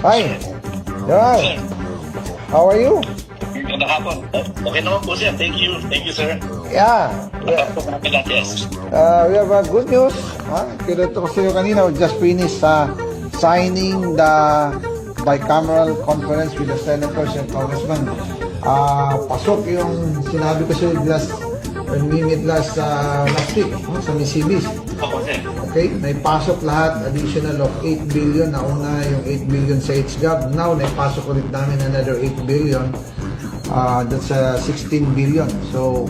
Hi. Yeah. How are you? Magandang hapon. Okay naman po sir. Thank you. Thank you, sir. Yeah. Yeah. Yes. We have good news. Kinuto ko sa iyo kanina. We just finished signing the bicameral conference with the senators and congressmen. Pasok yung sinabi ko sa iyo when we meet last week sa Misibis. Ako sir. Okay, naipasok lahat, additional of 8 billion. Nauna yung 8 billion sa HGAB. Now, naipasok ulit namin another 8 billion. That's 16 billion. So,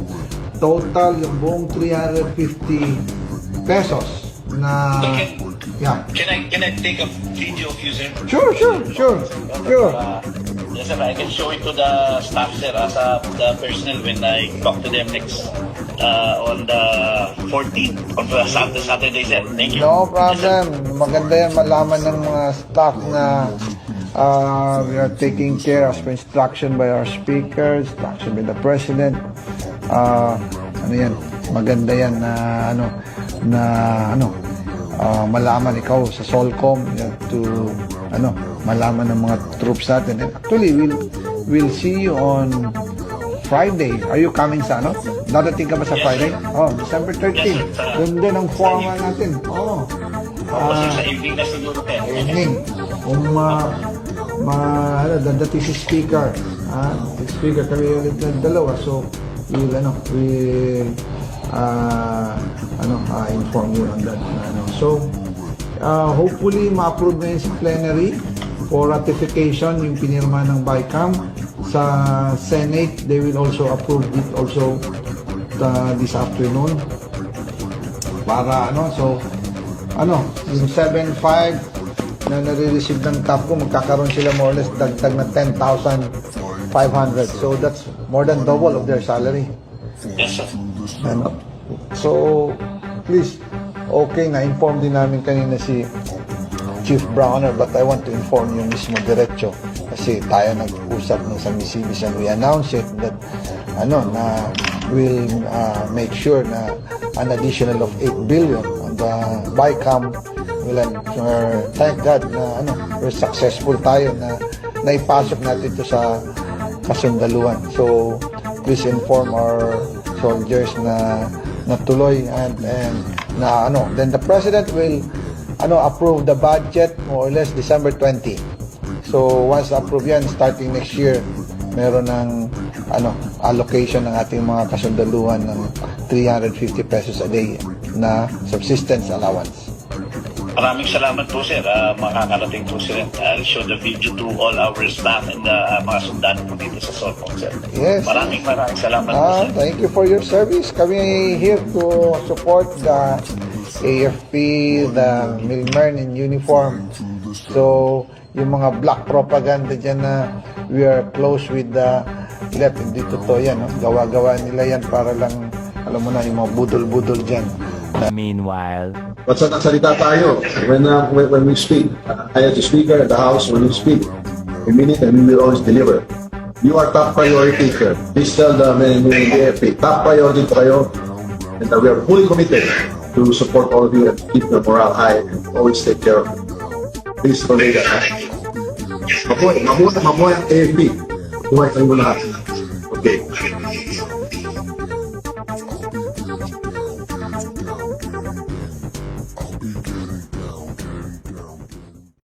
total yung buong 350 pesos na... Yeah. Can I take a video of you, sir? Sure. Yes, sir. I can show it to the staff, sir, as the personnel when I talk to them next on the 14th of Saturday, sir. Thank you. No problem. Maganda yan malaman ng mga staff na we are taking care as per instruction by our speakers, instruction by the president. Maganda yan na malaman ikaw sa Solcom to malaman ng mga troops natin. And actually, we'll see you on Friday. Are you coming sa Dadating ka ba sa Friday? December 13. Yes, Doon din ang formal natin. Sa evening na siguro, sir. Evening. Kung dadating si speaker. Speaker kami ulit ng dalawa. So, we'll inform you on that. So, hopefully, ma-approve na yun sa plenary for ratification yung pinirma ng BICAM. Sa Senate, they will also approve it also this afternoon. Para yung 7.5 na nare-receive ng TAPCO, magkakaroon sila more or less dagdag na 10,500. So, that's more than double of their salary. Yes, sir. So, please, okay, na-inform din namin kanina si Chief Browner, but I want to inform you mismo diretso kasi tayo nag-usap ng sa Misibis and we announce it that na we'll make sure na an additional of 8 billion on the BICAM. Thank God na we're successful tayo na naipasok natin ito sa kasundaluhan. So, please inform our soldiers na natuloy and then the president will approve the budget more or less December 20. So once approve yan, starting next year, meron ng allocation ng ating mga kasundaluhan ng 350 pesos a day na subsistence allowance. Maraming salamat po, sir. Makakarating po, sir. I'll show the video to all our staff and mga sundalo po dito sa Solcom, sir. Yes. Maraming salamat po, sir. Thank you for your service. Kami here to support the AFP, the military in uniform. So, yung mga black propaganda dyan na we are close with the left, hindi totoo yan. Gawa-gawa nila yan para lang, alam mo na, yung mga budol-budol dyan. Meanwhile, Basta nagsalita tayo when we speak. I as a speaker at the House, when we speak, we mean it and we will always deliver. You are top priority, sir. Please tell the AFP, top priority po kayo, and we are fully committed to support all of you and keep the morale high and always take care of you. Please convey that. Mabuhay ang AFP. Mabuhay kayo lahat. Okay.